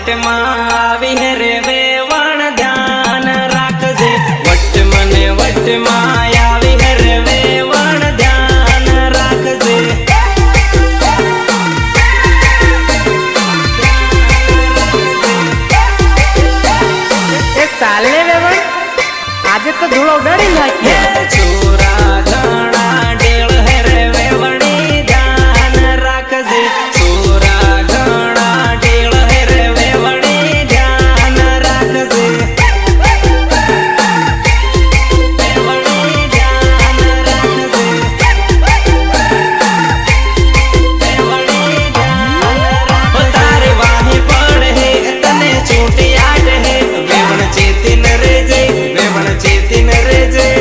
what may आवी है रे वेवण ध्यान राखजे वट मने वट में आवी है रे वेवण ध्यान राखजे चाले वेवण आज तो धूलो डरी नाखी छोरा घणा डेल है रे वेवणी ध्यान राखजे छोरा घणा डेल है रे वेवणी ध्यान राखजे वेवणी ध्यान राखजे वेवणी ध्यान राखजे तारे वाही पड़ है तने छूटी आट है वेवण चेतिन रे जे वेवण चेतिन रे जे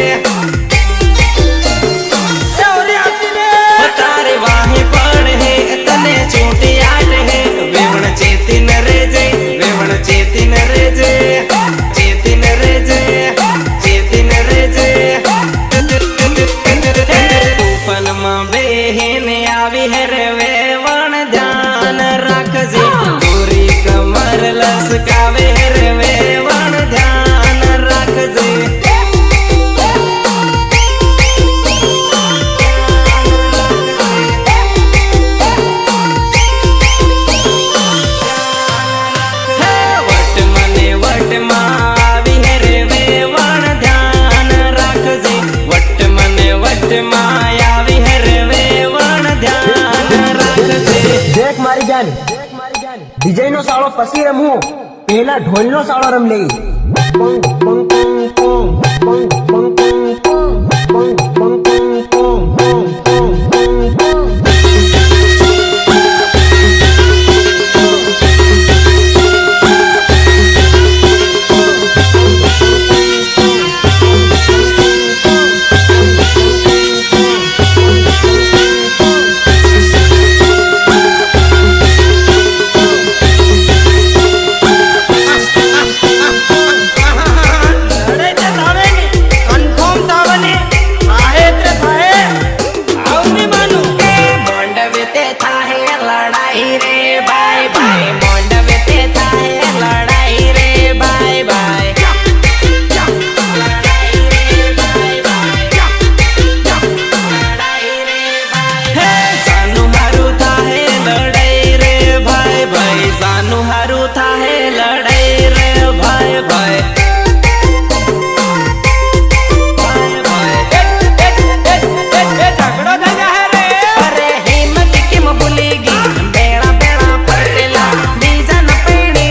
तारे वाही पड़ है तने छूटी आट है वेवण चेतिन रे जे वेवण चेतिन रे जे चेतिन रे जे चेतिन रे जे तूफान में बेहन आवी है रे वेवण ध्यान राखजे गोरी कमर लसकावे है रे वेवण ध्यान राखजे वट मने वट में आवी है रे वेवण ध्यान राखजे वट मने वट में आवी है रे वेवण ध्यान राखजे देख मारी जान डीजे नो साळो पसी रमू पहला ढोल नो साळो रम ले पंग पंग पंग पंग पंग